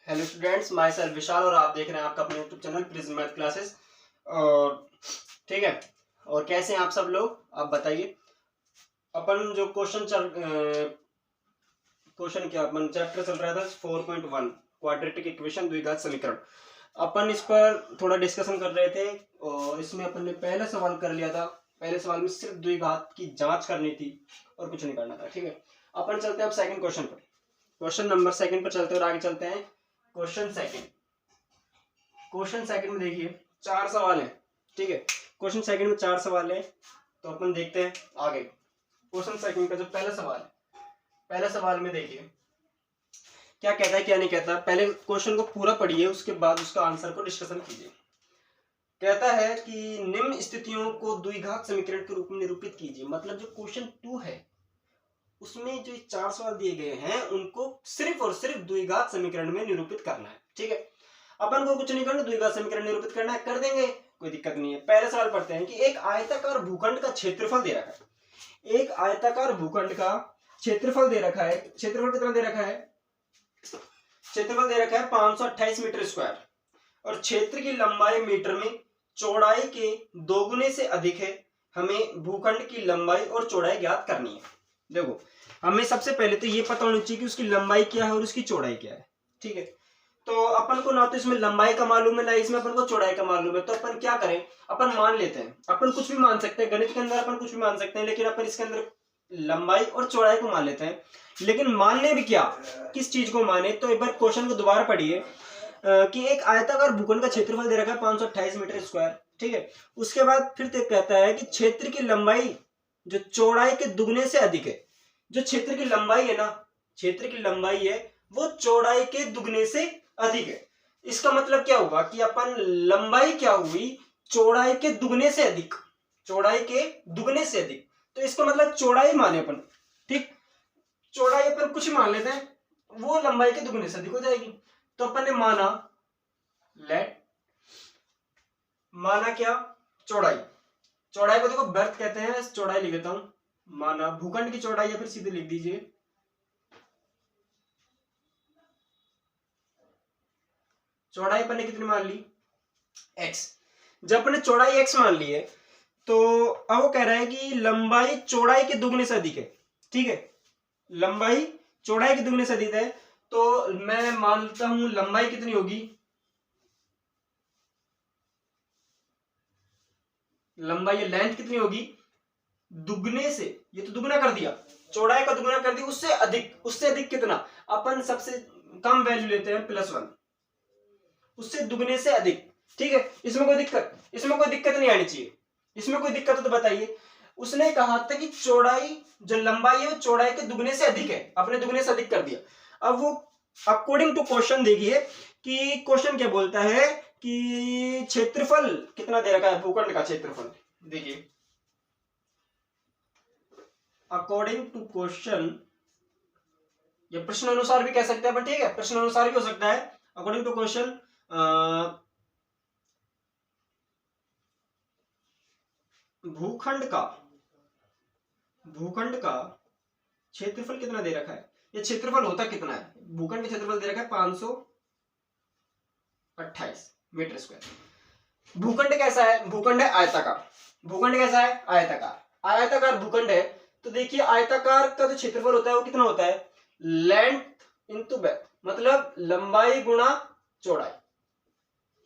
Hello students, my self विशाल और आप देख रहे हैं आपका अपना YouTube channel prism math classes. और ठीक है, और कैसे हैं आप सब लोग, आप बताइए। अपन जो क्वेश्चन क्या अपन चैप्टर चल रहा था 4.1 क्वाड्रेटिक इक्वेशन, द्विघात समीकरण। अपन इस पर थोड़ा डिस्कशन कर रहे थे और इसमें अपन ने पहला सवाल कर लिया था। पहले सवाल में सिर्फ द्विघात की जांच करनी थी और कुछ नहीं करना था। ठीक है, अपन चलते हैं अब सेकंड क्वेश्चन पर। क्वेश्चन नंबर सेकंड पर चलते हैं और आगे चलते हैं। क्वेश्चन सेकंड में देखिए 4 सवाल है। ठीक है, क्वेश्चन सेकंड में 4 सवाल है, तो अपन देखते हैं आगे। क्वेश्चन सेकंड का जो पहला सवाल है, पहले सवाल में देखिए क्या कहता है क्या नहीं कहता। पहले क्वेश्चन को पूरा पढ़िए, उसके बाद उसका आंसर को डिस्कशन कीजिए। कहता है कि निम्न स्थितियों को द्विघात समीकरण के रूप में निरूपित कीजिए। मतलब जो क्वेश्चन 2 है उसमें जो 4 सवाल दिए गए हैं उनको सिर्फ और सिर्फ द्विघात समीकरण में निरूपित करना है। ठीक है, अपन को कुछ नहीं करना, द्विघात समीकरण निरूपित करना है, कर देंगे, कोई दिक्कत नहीं है। पहले सवाल पढ़ते हैं कि एक आयताकार भूखंड का क्षेत्रफल दे रखा है। एक आयताकार भूखंड का क्षेत्रफल दे रखा है। क्षेत्रफल कितना दे रखा है? क्षेत्रफल दे रखा है 528 मीटर स्क्वायर और क्षेत्र की लंबाई मीटर में, चौड़ाई के दोगुने से अधिक है। हमें भूखंड की लंबाई और चौड़ाई ज्ञात करनी है। देखो, हमें सबसे पहले तो ये पता होनी चाहिए कि उसकी लंबाई क्या है और उसकी चौड़ाई क्या है। ठीक है, तो अपन को ना तो इसमें लंबाई का मालूम है ना इसमें अपन को चौड़ाई का मालूम है, तो अपन क्या करें, अपन मान लेते हैं। अपन कुछ भी मान सकते हैं, गणित के अंदर अपन कुछ भी मान सकते हैं, लेकिन अपन इसके अंदर लंबाई और चौड़ाई को मान लेते हैं। लेकिन मानने भी क्या, किस चीज को माने, तो एक बार क्वेश्चन को दोबारा पढ़िए कि एक आयताकार भूखंड का क्षेत्रफल दे रखा है 528 मीटर स्क्वायर। ठीक है, उसके बाद फिर कहता है कि क्षेत्र की लंबाई जो चौड़ाई के दुगने से अधिक है। जो क्षेत्र की लंबाई है ना, क्षेत्र की लंबाई है वो चौड़ाई के दुगने से अधिक है। इसका मतलब क्या हुआ कि अपन लंबाई क्या हुई, चौड़ाई के दुगने से अधिक, चौड़ाई के दुगने से अधिक। तो इसका मतलब चौड़ाई माने अपन। ठीक, चौड़ाई अपन कुछ मान लेते हैं, वो लंबाई के दुगने से अधिक हो जाएगी। तो अपन ने माना क्या, चौड़ाई। चौड़ाई को देखो बर्थ कहते हैं, चौड़ाई लिख देता हूं। माना भूखंड की चौड़ाई, या फिर सीधे लिख दीजिए चौड़ाई अपन ने कितनी मान ली, x। जब अपन ने चौड़ाई x मान ली है तो अब वो कह रहा है कि लंबाई चौड़ाई के दुगने से अधिक है। ठीक है, लंबाई चौड़ाई के दुगने से अधिक है, तो मैं मानता हूं लंबाई कितनी होगी, लंबाई लेंथ कितनी होगी, दुगने से, ये तो दुगना कर दिया, चौड़ाई का दुगना कर दिया, उससे अधिक। उससे अधिक कितना, अपन सबसे कम वैल्यू लेते हैं +1, उससे दुगने से अधिक। ठीक है, इसमें कोई दिक्कत नहीं आनी चाहिए। इसमें कोई दिक्कत हो तो बताइए। उसने कहा था कि चौड़ाई जो लंबाई है वो चौड़ाई के दुगने से अधिक है, अपने दुगने से अधिक कर दिया। अब वो अकॉर्डिंग टू क्वेश्चन देखिए कि क्वेश्चन क्या बोलता है कि क्षेत्रफल कितना दे रखा है, भूखंड का क्षेत्रफल। देखिए अकॉर्डिंग टू क्वेश्चन, या प्रश्न अनुसार भी कह सकते हैं अपन। ठीक है, प्रश्न अनुसार भी हो सकता है। अकॉर्डिंग टू क्वेश्चन भूखंड का क्षेत्रफल कितना दे रखा है, ये क्षेत्रफल होता कितना है। भूखंड का क्षेत्रफल दे रखा है 528 मीटर स्क्वायर। भूखंड कैसा है, भूखंड है आयताकार। भूखंड कैसा है, आयताकार भूखंड है। तो देखिए आयताकार का जो क्षेत्रफल होता है वो कितना होता है, लेंथ इंटू ब्रेड्थ, मतलब लंबाई गुणा चौड़ाई।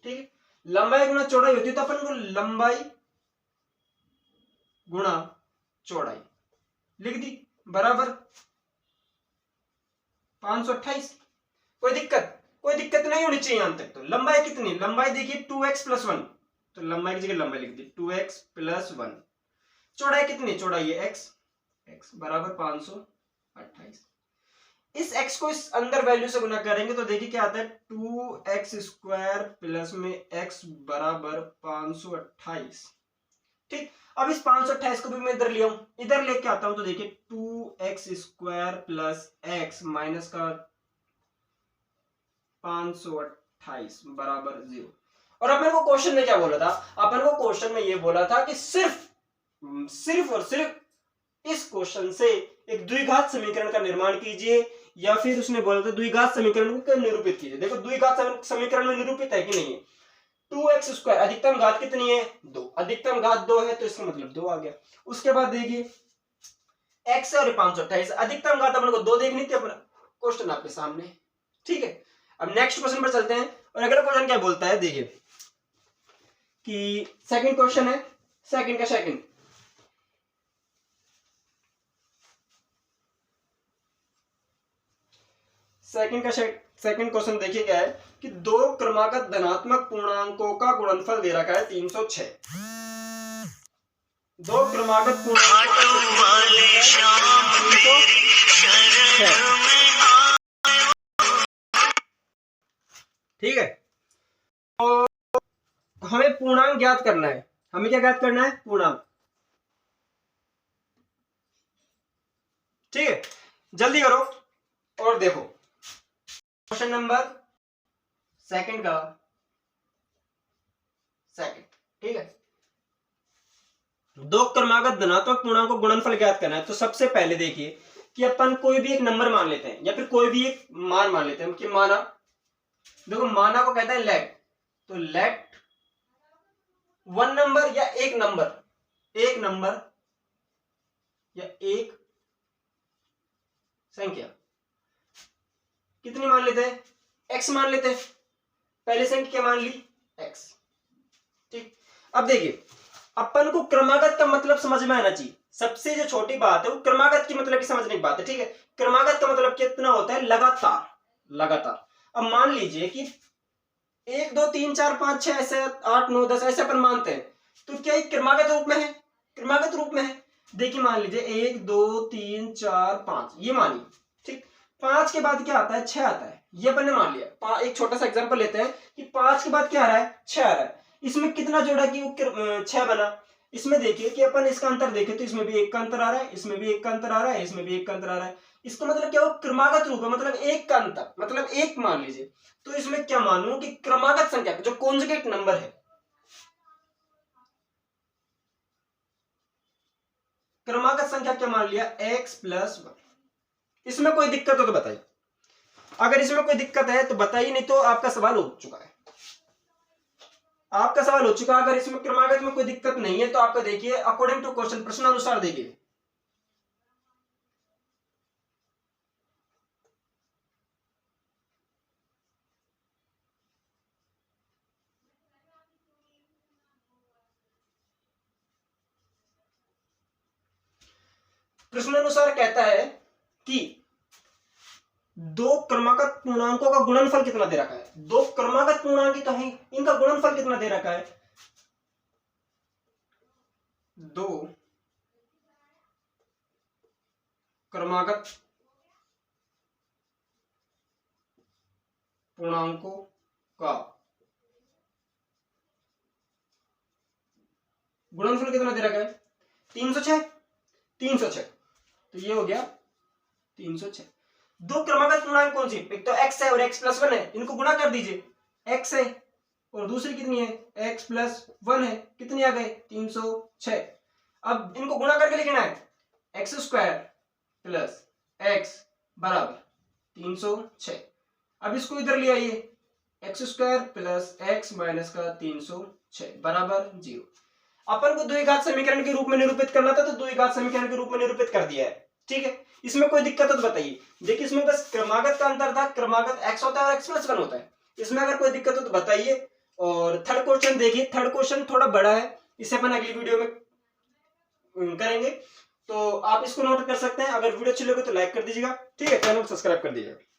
ठीक है, लंबाई गुणा चौड़ाई होती है, तो अपन को लंबाई गुणा चौड़ाई लिख दी बराबर 528। कोई दिक्कत नहीं होनी चाहिए यहां तक। तो लंबाई कितनी, लंबाई देखिए 2x + 1, तो लंबाई की जगह लंबाई लिख दी 2x + 1। चौड़ाई कितनी, चौड़ाई है x बराबर 528। इस x को इस अंदर वैल्यू से गुना करेंगे तो देखिए क्या आता है, 2x² प्लस में x बराबर 528। ठीक, अब इस 528 को भी मैं इधर ले आऊं, इधर लेके आता हूं, तो देखिए 2x² प्लस x माइनस का 528 बराबर 0। और अपन को क्वेश्चन में क्या बोला था, अपन को क्वेश्चन में ये बोला था कि सिर्फ और सिर्फ इस क्वेश्चन से एक द्विघात समीकरण का निर्माण कीजिए। या फिर उसने बोला था द्विघात समीकरण को निरूपित कीजिए। देखो द्विघात समीकरण में निरूपित है कि नहीं है, 2x², अधिकतम घात कितनी है 2, अधिकतम घात 2 है तो इसका मतलब 2 आ गया। उसके बाद देखिए x और 528, अधिकतम घात अपन को 2 देखनी थी, अपना क्वेश्चन आपके सामने, ठीक है। अब नेक्स्ट क्वेश्चन पर चलते हैं और अगला क्वेश्चन क्या बोलता है, देखिए कि सेकंड क्वेश्चन है, सेकंड का सेकंड क्वेश्चन देखिए क्या है कि दो क्रमागत धनात्मक पूर्णांकों का गुणनफल दे रखा है 306। दो क्रमागत पूर्णांकों ठीक है। तो हमें पूर्णांक ज्ञात करना है, हमें क्या ज्ञात करना है, पूर्णांक, ठीक है। जल्दी करो और देखो क्वेश्चन नंबर सेकंड का सेकंड, ठीक है। दो क्रमागत धनात्मक पूर्णांकों को गुणनफल ज्ञात करना है। तो सबसे पहले देखिए कि अपन कोई भी एक नंबर मान लेते हैं या फिर कोई भी एक मान मान लेते हैं कि माना, देखो माना को कहता है लेट, तो लेट वन नंबर या एक नंबर या एक संख्या कितनी मान लेते हैं, x मान लेते हैं, पहले संख्या क्या मान ली, x, ठीक। अब देखिए अपन को क्रमागत का मतलब समझ में आना चाहिए। सबसे जो छोटी बात है वो क्रमागत की मतलब की समझने की बात है, ठीक है। क्रमागत का मतलब कितना होता है, लगातार। अब मान लीजिए कि 1 2 3 4 5 6 7 8 9 10 ऐसे अपन मानते हैं, तो क्या ये क्रमागत रूप में है, क्रमागत रूप में है। देखिए मान लीजिए 1 2 3 4 5 ये मानिए, ठीक। 5 के बाद क्या आता है, 6 आता है, ये अपन ने मान लिया। एक छोटा सा एग्जांपल लेते हैं कि 5 के बाद क्या आ रहा है, 6 आ रहा है। इसमें कितना जोड़ा कि वो 6 बना। इसमें देखिए कि अपन इसका अंतर देखें तो इसमें भी 1 का अंतर आ रहा है, इसमें भी 1 का अंतर आ रहा है, इसमें भी 1 का अंतर आ रहा है। इसका मतलब क्या हो, क्रमागत रूप है, मतलब 1 का अंतर, मतलब 1 मान लीजिए। तो इसमें क्या मानूं कि क्रमागत संख्या जो कॉन्जुगेट नंबर है, क्रमागत संख्या क्या मान लिया, x+1। इसमें कोई दिक्कत हो तो बताइए, अगर इसमें कोई दिक्कत है तो बताइए, नहीं तो आपका सवाल हो चुका है, आपका सवाल हो चुका। अगर इसमें क्रमागत में कोई दिक्कत नहीं है तो आपका देखिए अकॉर्डिंग टू क्वेश्चन, प्रश्नानुसार देखिए। प्रश्नानुसार कहता है कि दो क्रमागत पूर्णांकों का गुणनफल कितना दे रखा है, दो क्रमागत पूर्णांक तो है, इनका गुणनफल कितना दे रखा है, दो क्रमागत पूर्णांकों का गुणनफल कितना दे रखा है, 306। तो ये हो गया 306। दो क्रमागत पूर्णांक कौन सी, एक तो x है और x+1 है, इनको गुणा कर दीजिए, x है और दूसरी कितनी है, x+1 है, कितनी आ गई 306। अब इनको गुणा करके लिखना है x² + x बराबर 306। अब इसको इधर ले आइए, x² + x - का 306 बराबर 0। अपन को द्विघात समीकरण के रूप में निरूपित करना था तो द्विघात समीकरण के रूप में निरूपित कर दिया है, ठीक है। इसमें कोई दिक्कत है तो बताइए। देखिए इसमें बस क्रमागत का अंतर था, क्रमागत x होता है और x+1 होता है। इसमें अगर कोई दिक्कत हो तो बताइए। और थर्ड क्वेश्चन देखिए, थर्ड क्वेश्चन थोड़ा बड़ा है, इसे अपन अगली वीडियो में करेंगे, तो आप इसको नोट कर सकते हैं। अगर वीडियो अच्छी लगे तो लाइक कर दीजिएगा, ठीक है, चैनल को सब्सक्राइब कर दीजिएगा।